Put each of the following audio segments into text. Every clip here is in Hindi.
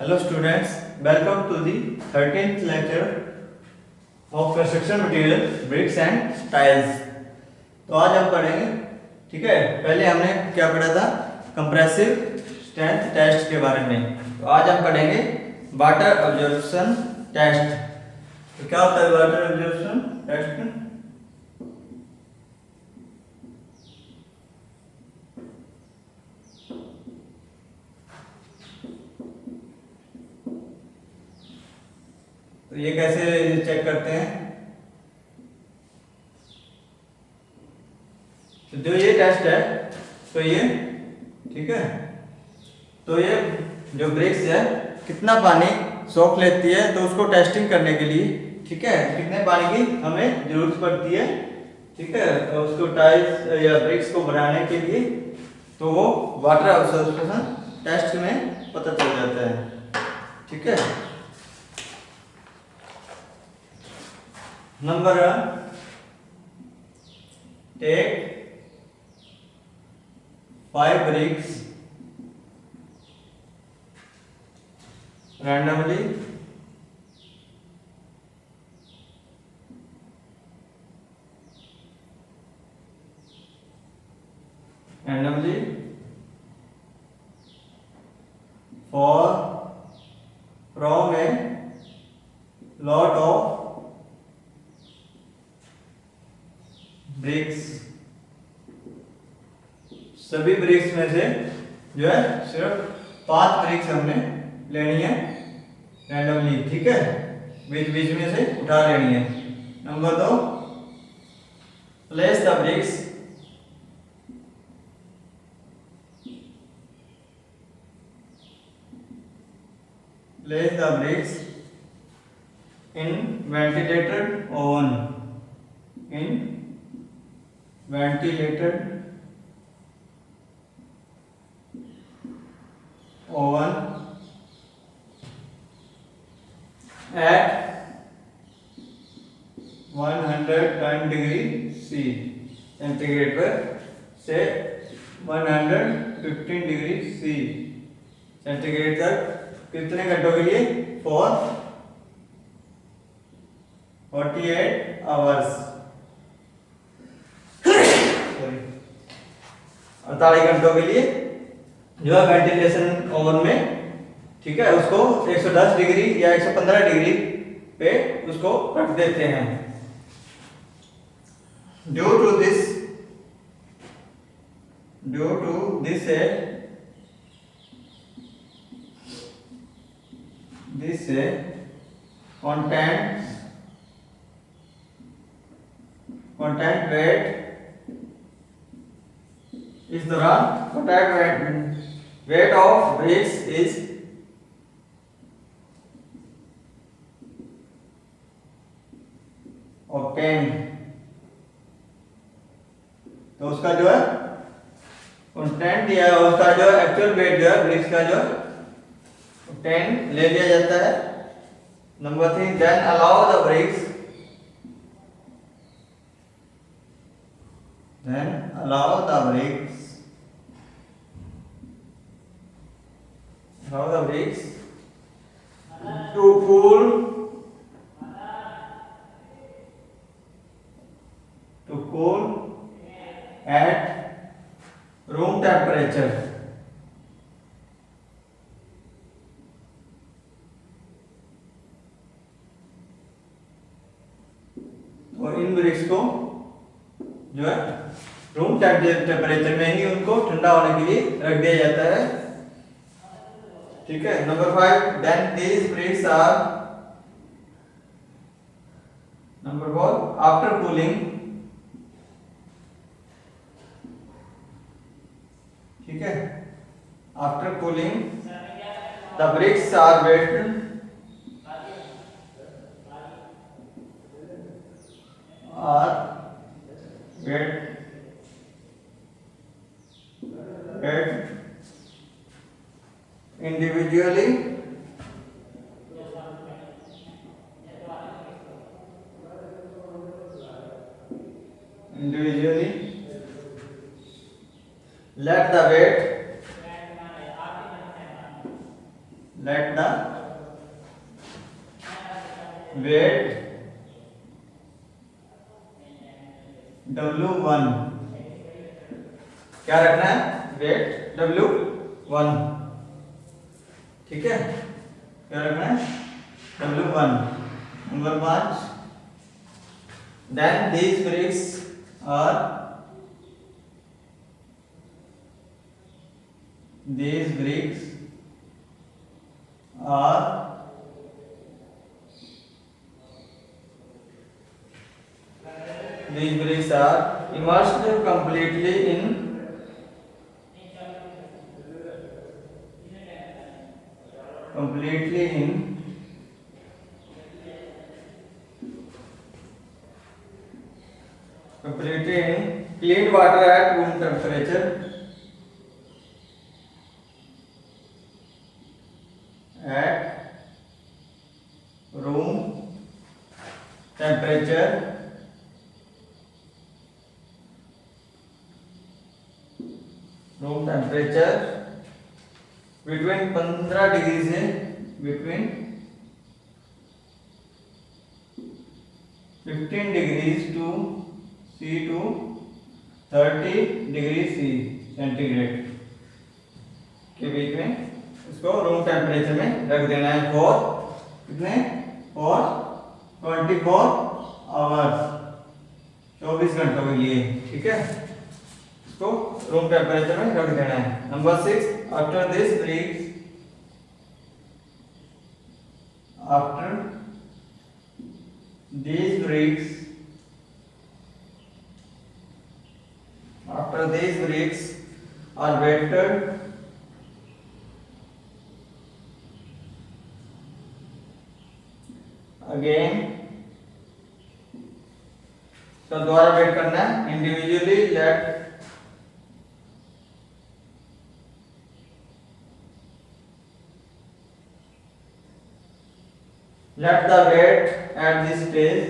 Hello students, welcome to the 13th lecture of construction material bricks and tiles। तो आज हम पढ़ेंगे, ठीक है। पहले हमने क्या पढ़ा था, कंप्रेसिव स्ट्रेंथ टेस्ट के बारे में। तो आज हम पढ़ेंगे वाटर अब्जॉर्प्शन टेस्ट। तो क्या होता है वाटर अब्जॉर्प्शन टेस्ट? तो ये कैसे चेक करते हैं? तो जो ये टेस्ट है, तो ये ठीक है, तो ये जो ब्रिक्स है कितना पानी सोख लेती है, तो उसको टेस्टिंग करने के लिए, ठीक है, कितने पानी की हमें जरूरत पड़ती है, ठीक है, तो उसको टाइल्स या ब्रिक्स को बनाने के लिए, तो वो वाटर अब्जॉर्प्शन टेस्ट में पता चल जाता है, ठीक है। Number 1, take 5 bricks randomly for from a lot of bricks. सभी ब्रिक्स में से जो है सिर्फ 5 ब्रिक्स हमने लेनी है रैंडमली, ठीक है, बीच बीच में से उठा लेनी है। Number 2, place the BRICS in ventilated oven at 110 degree C centigrade पर से 115 डिग्री C सेंटीग्रेड तक कितने घंटों के लिए? फॉर 48 आवर्स, 48 घंटों के लिए जो है वेंटिलेशन ओवन में, ठीक है, उसको 110 डिग्री या 115 डिग्री पे उसको रख देते हैं। Due to this contact weight इस दौरान contact weight of bricks is obtained। तो उसका जो है कंटेंट या उसका जो एक्चुअल वेट जो है ब्रिक्स का जो 10 ले लिया जाता है। Number 3, then allow the bricks to cool at room temperature। और इन ब्रिक्स को जो है रूम टेम्परेचर में ही उनको ठंडा होने के लिए रख दिया जाता है, ठीक है। Number 5, then these bricks are number 4, after cooling, ठीक है, after cooling the bricks are weighed individually let the weight W1, क्या रखना है, वेट W1, ठीक है, क्या रखना है, W1। Number 5, then these bricks are these bricks are immersed completely in clean water at room temperature room temperature between 15 degree से between 15 degrees to C to 30 degree C centigrade के बीच में इसको रूम टेम्परेचर में रख देना है फॉर कितने, फॉर 24 आवर्स, 24 घंटों के लिए, ठीक है, इसको रूम टेम्परेचर में रख देना है। Number 6, after this bricks, after these bricks are wetted again, तो दोबारा वेट करना है। Individually let the weight at this stage,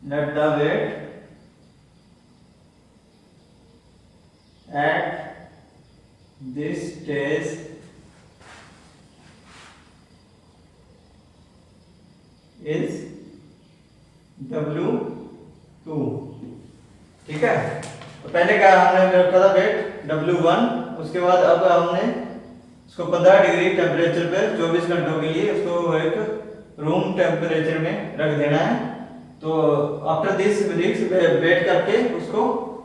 let the weight at this stage is W2, ठीक है। तो पहले क्या हमने रखा था वेट W1, उसके बाद अब हमने इसको 15 डिग्री टेम्परेचर पे 24 घंटों के लिए उसको एक रूम टेम्परेचर में रख देना है। तो आफ्टर दिस ब्रेक्स वेट करके उसको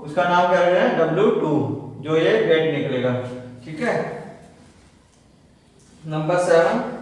उसका नाम क्या रखना है, W2, जो ये वेट निकलेगा, ठीक है। नंबर 7,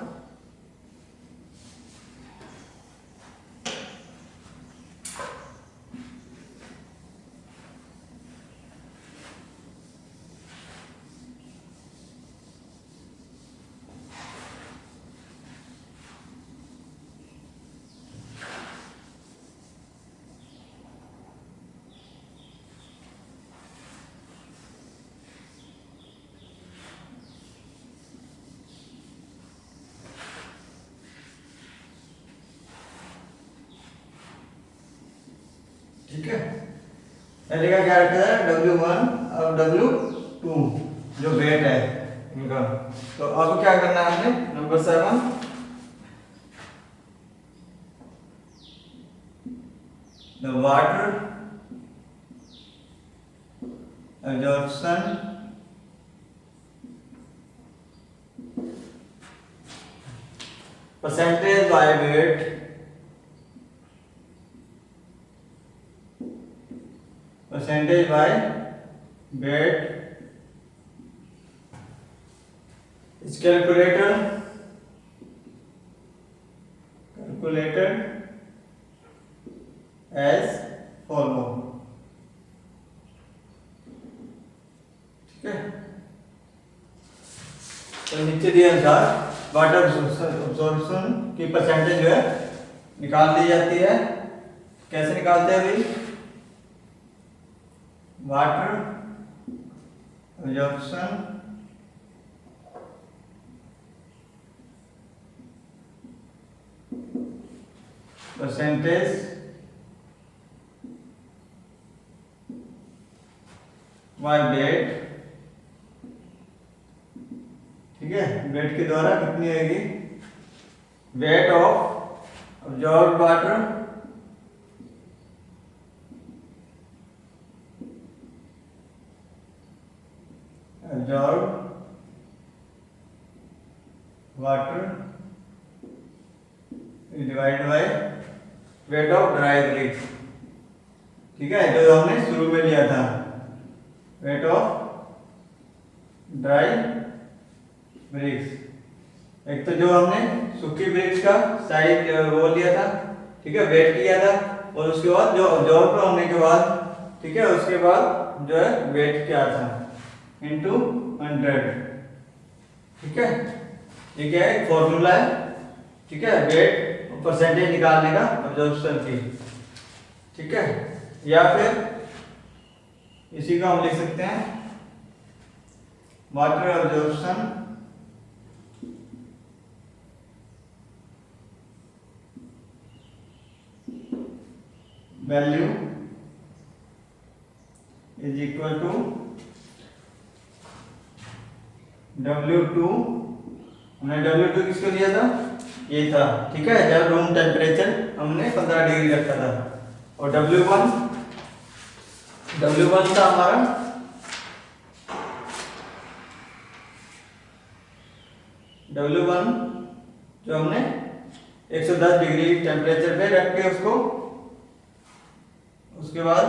ठीक है। पहले का क्या रखा है, W1 और W2 जो वेट है इनका। तो अब क्या करना है हमने, number 7, the water absorption percentage by weight, percentage by weight is calculated as follow, ठीक है। तो नीचे दिए अनुसार वाटर अब्जॉर्प्शन की परसेंटेज जो है निकाल दी जाती है। कैसे निकालते हैं अभी, water absorption percentage by weight, ठीक है। वेट के द्वारा कितनी आएगी, weight of absorbed water divided by weight of dry bricks. ठीक है, जो हमने शुरू में लिया था, वेट ऑफ ड्राई ब्रिक्स। एक तो जो हमने सूखी ब्रिक्स का साइज वो लिया था, ठीक है, वेट किया था, और उसके बाद जो ऑब्जॉर्व होने के बाद, ठीक है, उसके बाद जो है वेट क्या था इनटू 100। ठीक है, ये क्या है, फॉर्मूला है, ठीक है, वेट परसेंटेज निकालने का अब्जॉर्प्शन की। ठीक है, या फिर इसी को हम लिख सकते हैं water absorption value is equal to W2। हमने W2 किसको दिया था, ये था। ठीक है, जब रूम टेम्परेचर हमने 15 डिग्री रखा था, और W1 था हमारा W1 जो हमने 110 डिग्री टेम्परेचर पे रख के उसके बाद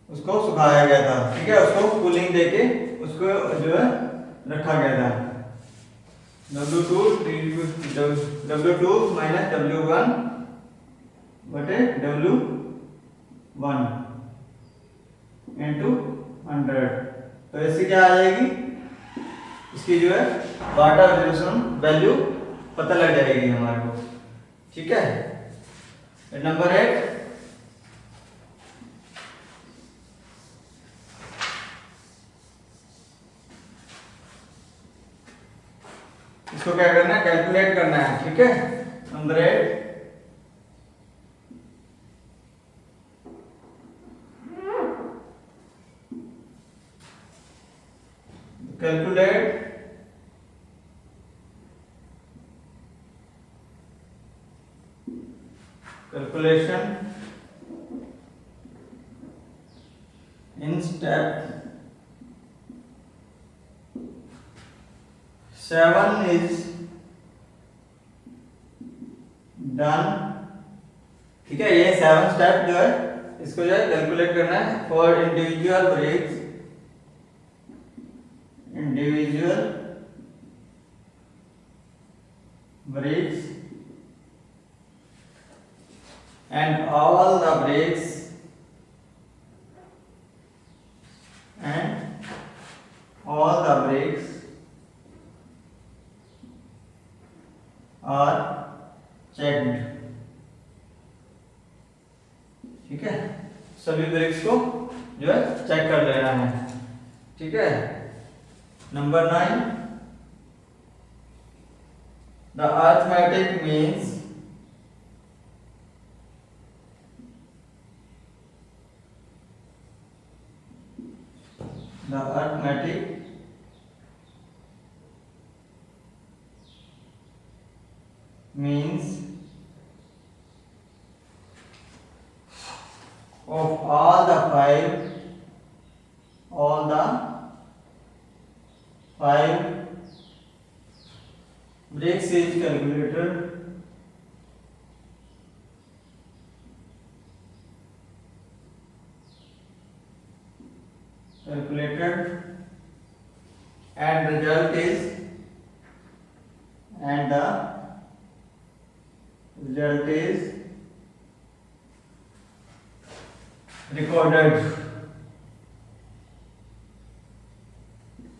उसको सुखाया गया था। ठीक है, उसको कूलिंग देके उसको जो है रखा गया था। W2 माइनस W1 बटे W1 इंटू 100। तो इससे क्या आ जाएगी, इसकी जो है वाटर अब्जॉर्प्शन वैल्यू पता लग जाएगी हमारे को। ठीक है, नंबर 8, इसको क्या करना है, कैलकुलेट करना है। ठीक है, number 8, calculate calculation in step 7 is done. ठीक है, ये 7 स्टेप जो है इसको जो है कैलकुलेट करना है for individual bricks, and all the bricks are checked। ठीक है, सभी ब्रिक्स को जो है चेक कर लेना है। ठीक है, number 9, the arithmetic means of all the five bricks is calculated and the result is recorded।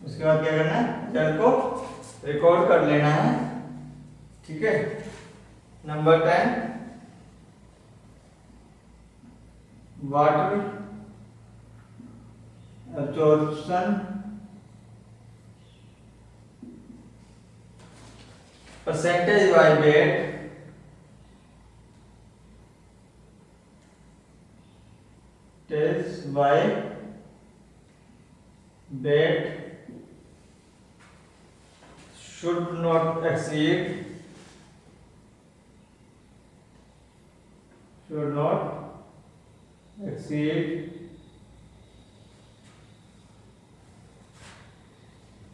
उसके बाद क्या करना है, रिजल्ट को रिकॉर्ड कर लेना है। ठीक है, number 10, water absorption percentage by weight should not exceed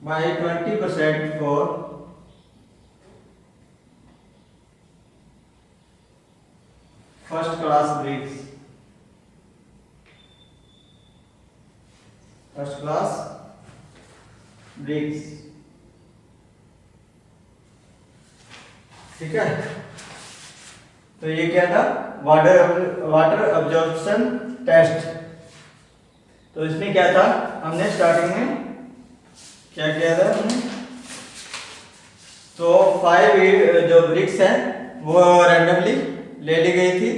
by 20% for first class bricks. ठीक है, तो ये क्या था, वाटर अब्जॉर्प्शन टेस्ट। तो इसमें क्या था, हमने स्टार्टिंग में क्या किया था हमने, तो 5 जो ब्रिक्स हैं वो रैंडमली ले ली गई थी।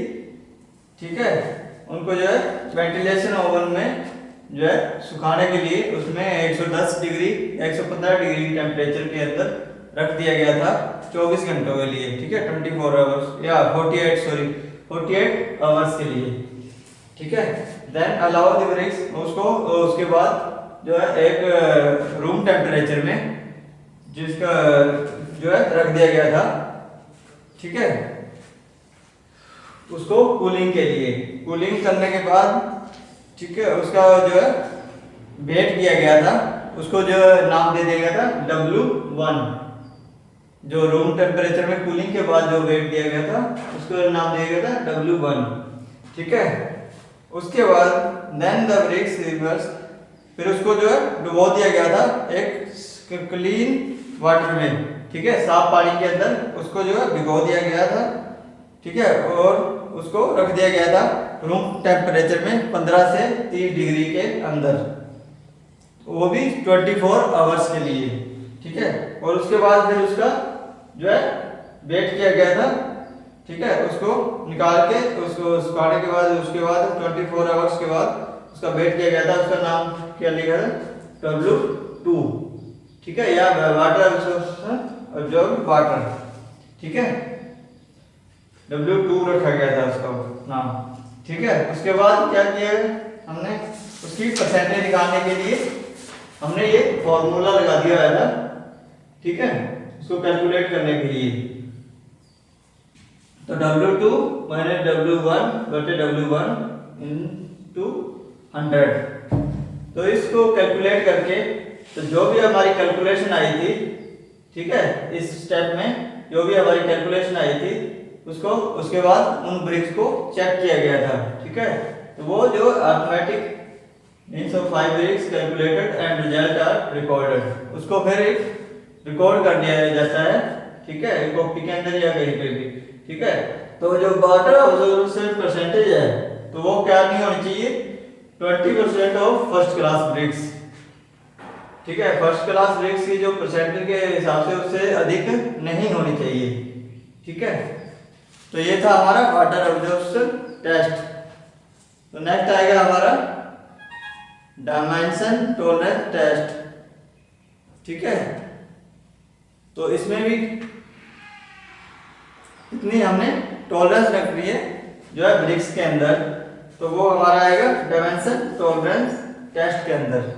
ठीक है, उनको जो है वेंटिलेशन ओवन में जो है सुखाने के लिए उसमें 110 डिग्री 115 डिग्री टेम्परेचर के अंदर रख दिया गया था 24 घंटों के लिए। ठीक है, 24 आवर्स या 48 आवर्स के लिए। ठीक है, देन अलाउ द ब्रिक्स, उसके बाद जो है एक रूम टेम्परेचर में जिसका जो है रख दिया गया था। ठीक है, उसको कूलिंग के लिए, कूलिंग करने के बाद ठीक है उसका जो है वेट किया गया था, उसको जो नाम दे दिया गया था W1। जो रूम टेम्परेचर में कूलिंग के बाद जो वेट दिया गया था उसको नाम दिया गया था W1। ठीक है, उसके बाद देन द ब्रिक्स रिवर्स, फिर उसको जो है डुबो दिया गया था एक क्लीन वाटर में। ठीक है, साफ पानी के अंदर उसको जो है भिगो दिया गया था। ठीक है, और उसको रख दिया गया था रूम टेम्परेचर में 15 से 30 डिग्री के अंदर, वो भी 24 आवर्स के लिए। ठीक है, और उसके बाद फिर उसका जो है वेट किया गया था। ठीक है, उसको निकाल के उसको सुखाने के बाद उसके बाद 24 आवर्स के बाद उसका वेट किया गया था, उसका नाम क्या लिखा था W2। ठीक है, या वाटर अब्जॉर्ब वाटर। ठीक है, W2 रखा गया था उसका नाम। ठीक है, उसके बाद क्या किया हमने, उसकी परसेंटेज निकालने के लिए हमने ये फॉर्मूला लगा दिया है ना। ठीक है, उसको कैलकुलेट करने के लिए, तो W2 माइनस W1 बटे W1 इनटू 100। तो इसको कैलकुलेट करके तो जो भी हमारी कैलकुलेशन आई थी, ठीक है, इस स्टेप में जो भी हमारी कैलकुलेशन आई थी उसको उसके बाद उन ब्रिक्स को चेक किया गया था। ठीक है, तो वो जो arithmetic means of 5 bricks calculated and result are recorded, उसको फिर रिकॉर्ड कर दिया जाता है। ठीक है, कॉपी के अंदर या कहीं पे भी। ठीक है, तो जो वाटर अब्जॉर्प्शन परसेंटेज है तो वो क्या नहीं होनी चाहिए, 20% ऑफ फर्स्ट क्लास ब्रिक्स। ठीक है, फर्स्ट क्लास ब्रिक्स की जो परसेंटेज के हिसाब से उससे अधिक नहीं होनी चाहिए। ठीक है, तो ये था हमारा वाटर अब्जॉर्प्शन टेस्ट। तो नेक्स्ट आएगा हमारा डायमेंशन टॉलरेंस टेस्ट। ठीक है, तो इसमें भी इतनी हमने टॉलरेंस रख ली है जो है ब्रिक्स के अंदर, तो वो हमारा आएगा डायमेंशन टॉलरेंस टेस्ट के अंदर।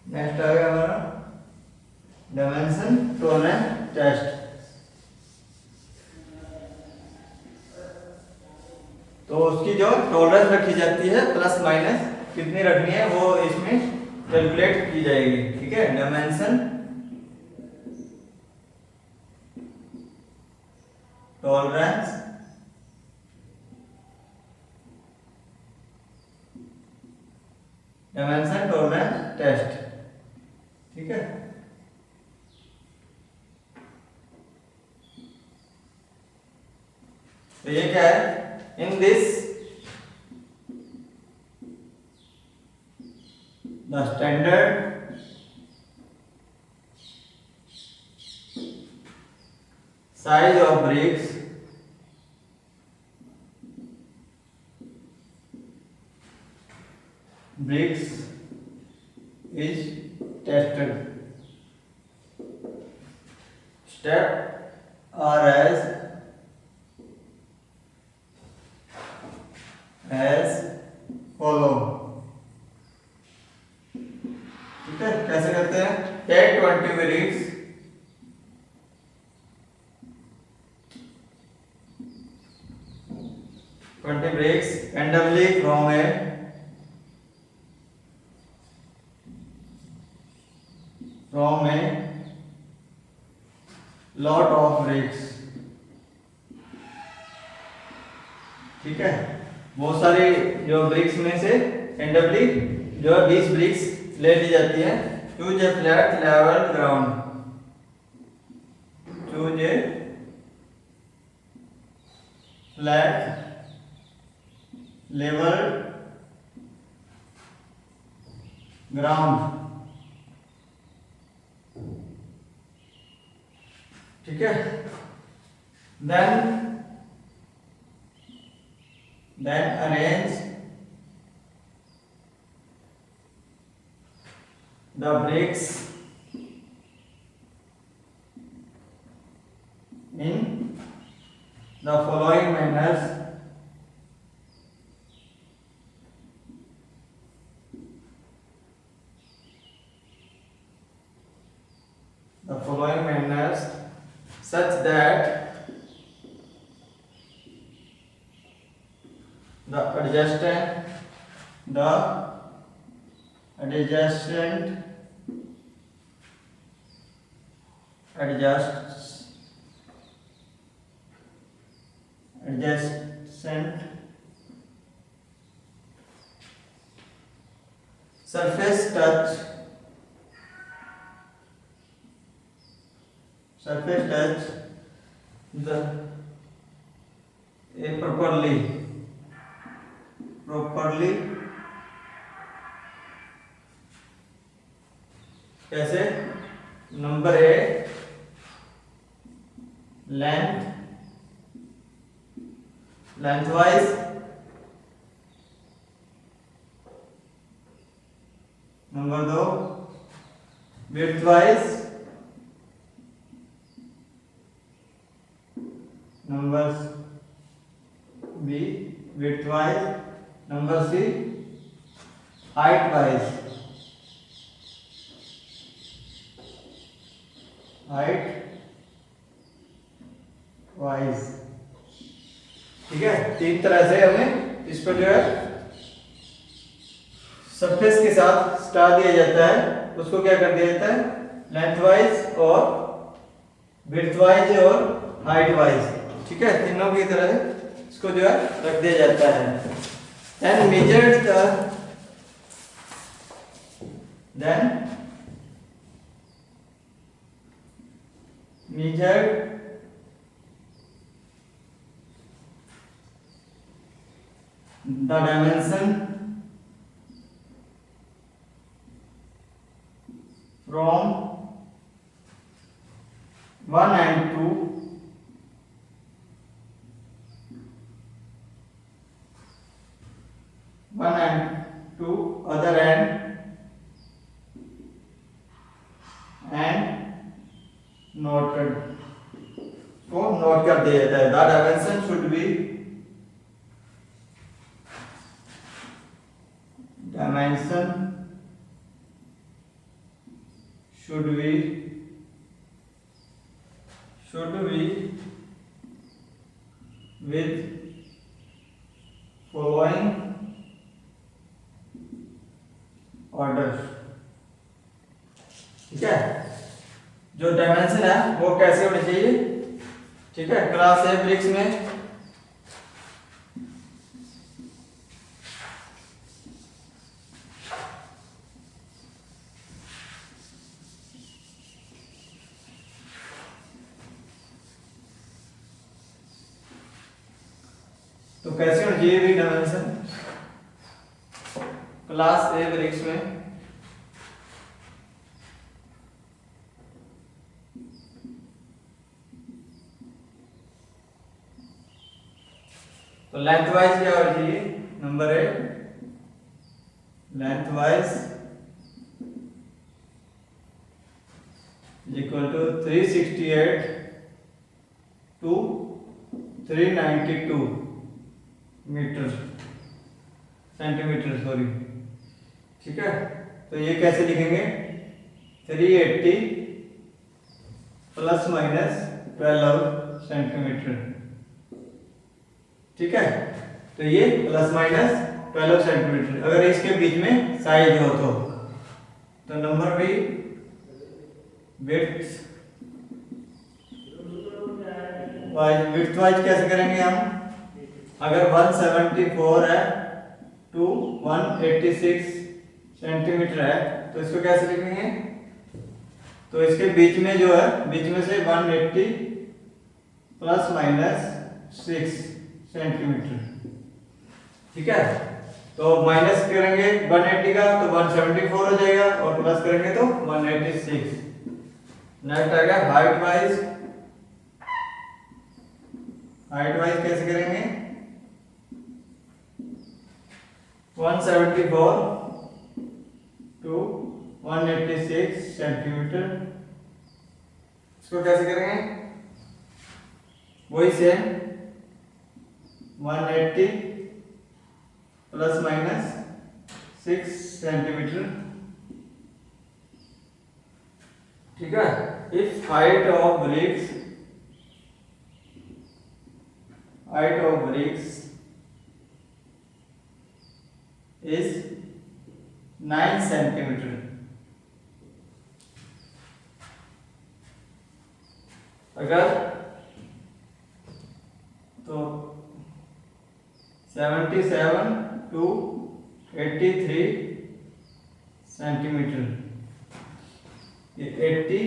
नेक्स्ट आ गया हमारा डायमेंशन टॉलरेंस टेस्ट। तो उसकी जो टॉलरेंस रखी जाती है प्लस माइनस कितनी रखनी है वो इसमें कैलकुलेट की जाएगी। ठीक है, dimension tolerance dimension tolerance test. ठीक है, तो ये क्या है, in this the standard size of bricks is tested. Step are as follow. ठीक है, कैसे करते हैं? Take 20 bricks randomly from a lot of bricks. ठीक है, बहुत सारे जो ब्रिक्स में से randomly जो 20 ब्रिक्स ले ली जाती है. Choose a flat level ground. Choose a flat level ground. ठीक है, then arrange the bricks in the following manners. Such that the adjacent surface touch the properly कैसे? Number A lengthwise, number 2 widthwise, number B widthwise, number C heightwise. ठीक है, 3 तरह से हमें इसको जो है सरफेस के साथ स्टार दिया जाता है, उसको क्या कर दिया जाता है? लेंथवाइज और विड्थवाइज और हाइटवाइज. ठीक है, तीनों की तरह इसको जो है रख दिया जाता है. then measure the dimension from 1 and 2 other end and noted. को नोट कर दिया जाता है. The dimension should be with following order. ठीक है, जो डायमेंशन है वो कैसे होनी चाहिए? ठीक है, क्लास ए ब्रिक्स में तो कैसे होना चाहिए भी डायमेंशन क्लास ए ब्रिक्स में। तो लेंथ वाइज क्या होना चाहिए, number 8 length wise equal to 368 to 392 metre centimetre sorry, ठीक है। तो ये कैसे लिखेंगे, 380 प्लस माइनस 12 सेंटीमीटर, ठीक है। तो ये प्लस माइनस 12 सेंटीमीटर, अगर इसके बीच में साइज हो तो नंबर बी विड्थ वाइज कैसे करेंगे हम, अगर 174 है टू 186 सेंटीमीटर है तो इसको कैसे लिखेंगे, तो इसके बीच में जो है बीच में से 180 प्लस माइनस 6 सेंटीमीटर, ठीक है। तो माइनस करेंगे 180 का तो 174 हो जाएगा और प्लस करेंगे तो 186। नेक्स्ट आएगा हाइट वाइज कैसे करेंगे, 174 टू 186 सेंटीमीटर, इसको कैसे करेंगे, वही सेम 180 प्लस माइनस 6 सेंटीमीटर, ठीक है। If height of bricks is 9 centimetre, अगर तो 77 टू 83 सेंटीमीटर, ये 80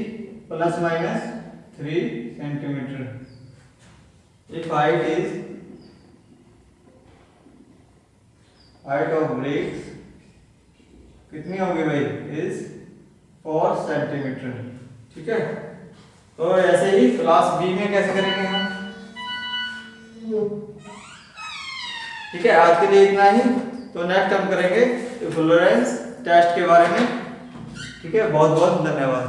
plus minus 3 centimetre. If height of BRICS कितनी होगी भाई, इज 4 सेंटीमीटर, ठीक है। तो ऐसे ही क्लास बी में कैसे करेंगे हम, ठीक है। आज के लिए इतना ही, तो नेक्स्ट हम करेंगे फ्लोरेंस टेस्ट के बारे में, ठीक है। बहुत बहुत धन्यवाद।